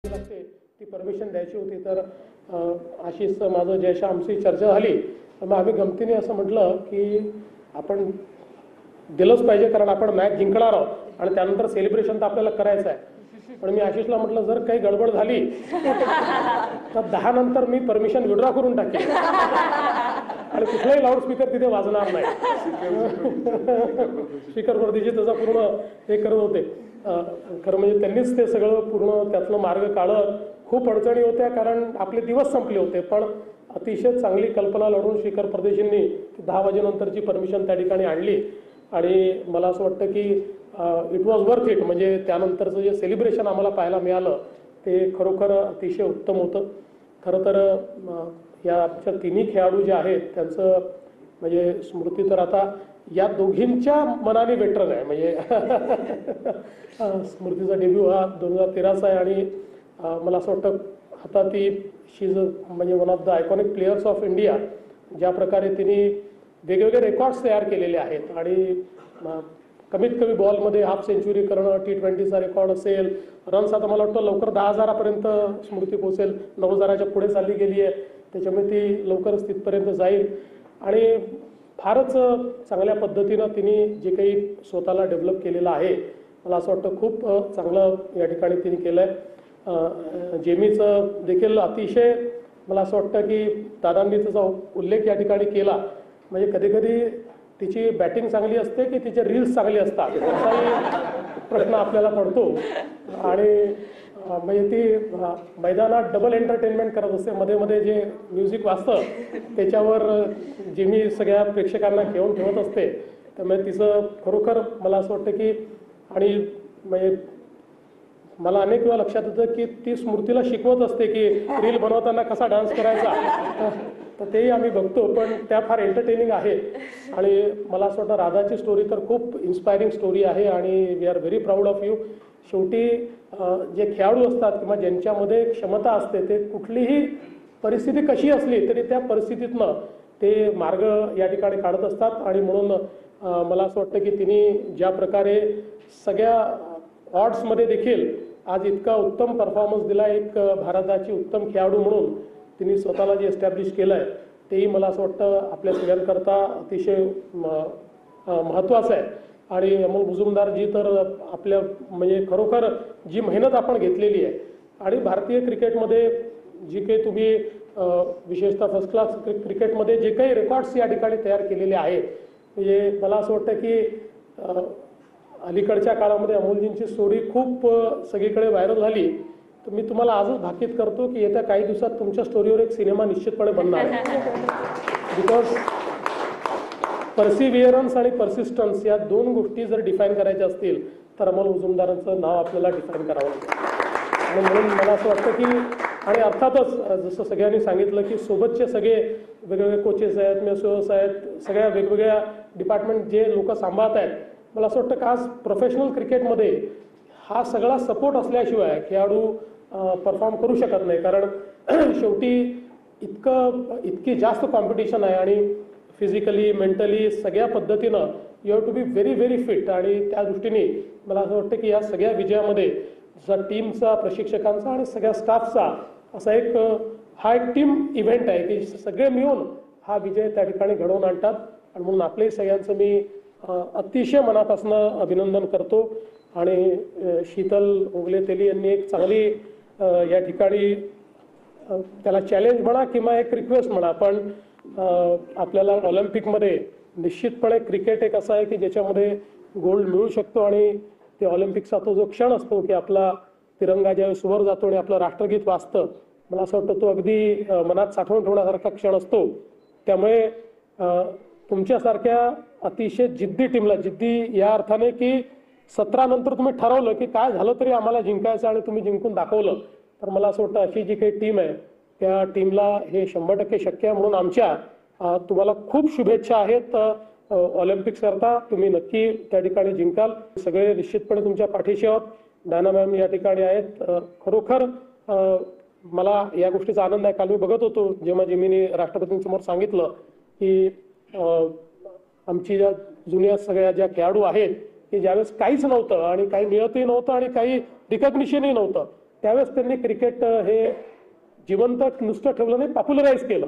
लागते ती परमिशन द्यायची होती. तर आशिषचं माझं जयशा आमची चर्चा झाली. मग आम्ही गमतीने असं म्हटलं की आपण दिलंच पाहिजे, कारण आपण मॅच जिंकणार आहोत आणि त्यानंतर सेलिब्रेशन तर आपल्याला करायचं आहे. पण मी आशिषला म्हटलं जर काही गडबड झाली तर 10 नंतर मी परमिशन विड्रॉ करून टाकेन आणि कुठलाही लाऊडस्पीकर तिथे वाजणार नाही. स्पीकर वर्धीचे त्याचा पूर्ण हे करत होते. खरं म्हणजे त्यांनीच ते सगळं पूर्ण त्यातलं मार्ग काढत. खूप अडचणी होत्या कारण आपले दिवस संपले होते, पण अतिशय चांगली कल्पना लढून शिखर परदेशींनी 10 वाजेनंतरची परमिशन त्या ठिकाणी आणली आणि मला असं वाटतं की इट वॉज वर्थ इट. म्हणजे त्यानंतरचं जे सेलिब्रेशन आम्हाला पाहायला मिळालं ते खरोखर अतिशय उत्तम होतं. खरं तर या आमच्या तिन्ही खेळाडू जे आहेत त्यांचं म्हणजे स्मृती तर आता या दोघींच्या मनाने वेटरन आहे. म्हणजे स्मृतीचा डेब्यू हा 2013चा आहे आणि मला असं वाटतं आता ती शी इज म्हणजे one of the iconic players of India. ज्या प्रकारे तिने वेगवेगळे रेकॉर्ड्स तयार केलेले आहेत आणि कमीत कमी बॉलमध्ये हाफ सेंचुरी करणं, T20चा रेकॉर्ड असेल, रन्स आता मला वाटतं लवकर 10,000पर्यंत स्मृती पोहोचेल. 9,000च्या पुढे चालली गेली आहे, त्याच्यामुळे ती लवकरच तिथपर्यंत जाईल. आणि फारच चांगल्या पद्धतीनं तिने जे काही स्वतःला डेव्हलप केलेलं आहे मला असं वाटतं खूप चांगलं या ठिकाणी तिने केलं आहे. जेमीचं देखील अतिशय मला असं वाटतं की दादांनी त्याचा उल्लेख या ठिकाणी केला. म्हणजे कधी कधी तिची बॅटिंग चांगली असते की तिचे रील्स चांगले असतात असाही प्रश्न आपल्याला पडतो. आणि म्हणजे ती मैदानात डबल एंटरटेनमेंट करत असते. मध्ये मध्ये जे म्युझिक वाजतं त्याच्यावर जिमी सगळ्या प्रेक्षकांना घेऊन ठेवत असते. त्यामुळे तिचं खरोखर मला असं वाटतं की आणि म्हणजे मला अनेक वेळा लक्षात येतं की ती स्मृतीला शिकवत असते की रील बनवताना कसा डान्स करायचा. तर तेही आम्ही बघतो, पण त्या फार एंटरटेनिंग आहे. आणि मला असं वाटतं राधाची स्टोरी तर खूप इन्स्पायरिंग स्टोरी आहे आणि we are very proud of you. शेवटी जे खेळाडू असतात किंवा ज्यांच्यामध्ये क्षमता असते ते कुठलीही परिस्थिती कशी असली तरी त्या परिस्थितीतनं ते मार्ग या ठिकाणी काढत असतात. आणि म्हणून मला असं वाटतं की तिने ज्या प्रकारे सगळ्या ऑड्समध्ये देखील आज इतका उत्तम परफॉर्मन्स दिला, एक भारताची उत्तम खेळाडू म्हणून तिने स्वतःला जे एस्टॅब्लिश केलं आहे तेही मला असं वाटतं आपल्या सगळ्यांकरता अतिशय महत्त्वाचं आहे. आणि अमोल मुजुमदारजी तर आपल्या म्हणजे खरोखर जी मेहनत आपण घेतलेली आहे आणि भारतीय क्रिकेटमध्ये जी काही तुम्ही विशेषतः फर्स्ट क्लास क्रिकेटमध्ये जे काही रेकॉर्ड्स या ठिकाणी तयार केलेले आहेत, म्हणजे मला असं वाटतं की अलीकडच्या काळामध्ये अमोलजींची स्टोरी खूप सगळीकडे व्हायरल झाली. तर मी तुम्हाला आजच भाकीत करतो की येत्या काही दिवसात तुमच्या स्टोरीवर एक सिनेमा निश्चितपणे बनणार आहे. बिकॉज पर्सिव्हिअरन्स आणि पर्सिस्टन्स या दोन गोष्टी जर डिफाईन करायच्या असतील तर अमोल मुजुमदारांचं नाव आपल्याला डिफाईन करावं लागतं. आणि म्हणून मला असं वाटतं की आणि अर्थातच जसं सगळ्यांनी सांगितलं की सोबतचे सगळे वेगवेगळे कोचेस आहेत, मेसोस आहेत, सगळ्या वेगवेगळ्या डिपार्टमेंट जे लोक सांभाळत आहेत. मला असं वाटतं की आज प्रोफेशनल क्रिकेटमध्ये हा सगळा सपोर्ट असल्याशिवाय खेळाडू परफॉर्म करू शकत नाही. कारण शेवटी इतकी जास्त कॉम्पिटिशन आहे आणि फिजिकली मेंटली सगळ्या पद्धतीनं you have to be very very fit. आणि त्या दृष्टीने मला असं वाटतं की या सगळ्या विजयामध्ये जसा टीमचा, प्रशिक्षकांचा आणि सगळ्या स्टाफचा असा एक हा एक टीम इव्हेंट आहे की सगळे मिळून हा विजय त्या ठिकाणी घडवून आणतात. आणि म्हणून आपले सगळ्यांचं मी अतिशय मनापासून अभिनंदन करतो. आणि शीतल ओगले तेली यांनी एक चांगली या ठिकाणी त्याला चॅलेंज म्हणा किंवा एक रिक्वेस्ट म्हणा, पण आपल्याला ऑलिम्पिकमध्ये निश्चितपणे क्रिकेट एक असा आहे की ज्याच्यामध्ये गोल्ड मिळू शकतो. आणि ते ऑलिम्पिकचा तो जो क्षण असतो की आपला तिरंगा ज्यावेळेस वर जातो आणि आपलं राष्ट्रगीत वाजतं, मला असं वाटतं तो अगदी मनात साठवून ठेवण्यासारखा क्षण असतो. त्यामुळे तुमच्यासारख्या अतिशय जिद्दी टीमला, जिद्दी या अर्थाने की 17 नंतर तुम्ही ठरवलं की काय झालं तरी आम्हाला जिंकायचं आणि तुम्ही जिंकून दाखवलं, तर मला असं वाटतं अशी जी काही टीम आहे त्या टीमला हे 100% शक्य आहे. म्हणून आमच्या तुम्हाला खूप शुभेच्छा आहेत ऑलिम्पिक्स करता. तुम्ही नक्की त्या ठिकाणी जिंकाल. सगळे निश्चितपणे तुमच्या पाठीशी आहोत. डायना मॅम या ठिकाणी आहेत. खरोखर मला या गोष्टीचा आनंद आहे. काल मी बघत होतो जेव्हा जिमीने राष्ट्रपतींसमोर सांगितलं की आमची ज्या जुन्या सगळ्या ज्या खेळाडू आहेत की ज्यावेळेस काहीच नव्हतं आणि काही मिळतही नव्हतं आणि काही रिकॉग्निशनही नव्हतं, त्यावेळेस त्यांनी क्रिकेट हे जिवंत नुसतं ठेवलं नाही, पॉप्युलराइज केलं.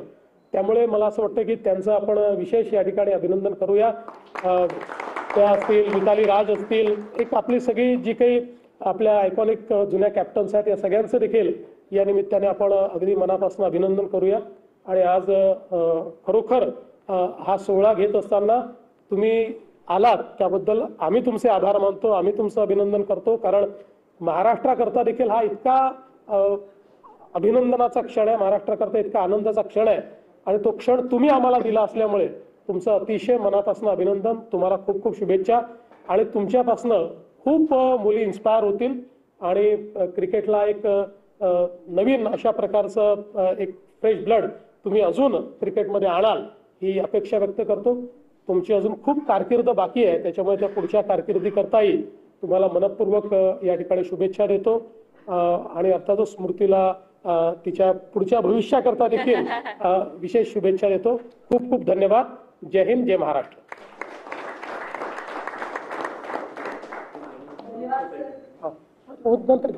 त्यामुळे मला असं वाटतं की त्यांचं आपण विशेष या ठिकाणी अभिनंदन करूया. त्या असतील, मिताली राज असतील, एक आपली सगळी जी काही आपल्या आयकॉनिक जुन्या कॅप्टन्स आहेत या सगळ्यांचं देखील या निमित्ताने आपण अगदी मनापासून अभिनंदन करूया. आणि आज खरोखर हा सोहळा घेत असताना तुम्ही आलात त्याबद्दल आम्ही तुमचे आभार मानतो, आम्ही तुमचं अभिनंदन करतो. कारण महाराष्ट्राकरता देखील हा इतका अभिनंदनाचा क्षण आहे, महाराष्ट्राकरता इतका आनंदाचा क्षण आहे आणि तो क्षण तुम्ही आम्हाला दिला असल्यामुळे तुमचं अतिशय मनापासून अभिनंदन. तुम्हाला खूप खूप शुभेच्छा. आणि तुमच्यापासून खूप मुली इन्स्पायर होतील आणि क्रिकेटला एक नवीन अशा प्रकारचं एक फ्रेश ब्लड तुम्ही अजून क्रिकेटमध्ये आणाल ही अपेक्षा व्यक्त करतो. तुमची अजून खूप कारकीर्द बाकी आहे, त्याच्यामुळे त्या पुढच्या कारकिर्दीकरताही तुम्हाला मनपूर्वक या ठिकाणी शुभेच्छा देतो. आणि अर्थातच स्मृतीला तिच्या पुढच्या भविष्याकरता देखील विशेष शुभेच्छा देतो. खूप खूप धन्यवाद. जय हिंद, जय महाराष्ट्र. नंतर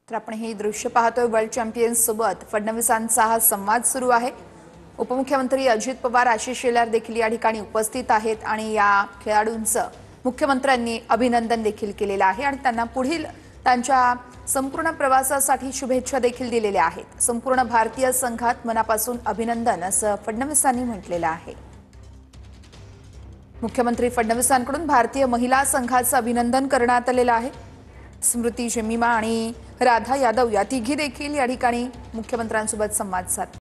तर आपण हे दृश्य पाहतोय वर्ल्ड चॅम्पियन्स सोबत फडणवीसांचा हा संवाद सुरू आहे. उपमुख्यमंत्री अजित पवार, आशिष शेलार देखील या ठिकाणी उपस्थित आहेत आणि या खेळाडूंचं मुख्यमंत्र्यांनी अभिनंदन देखील केलेलं आहे आणि त्यांना पुढील त्यांच्या संपूर्ण प्रवासासाठी शुभेच्छा देखील दिलेल्या आहेत. संपूर्ण भारतीय संघात मनापासून अभिनंदन असं फडणवीसांनी म्हटलेलं आहे. मुख्यमंत्री फडणवीसांकडून भारतीय महिला संघाचं अभिनंदन करण्यात आलेलं आहे. स्मृती, जेमिमा आणि राधा यादव या तिघी देखील या ठिकाणी मुख्यमंत्र्यांसोबत संवाद साधतात.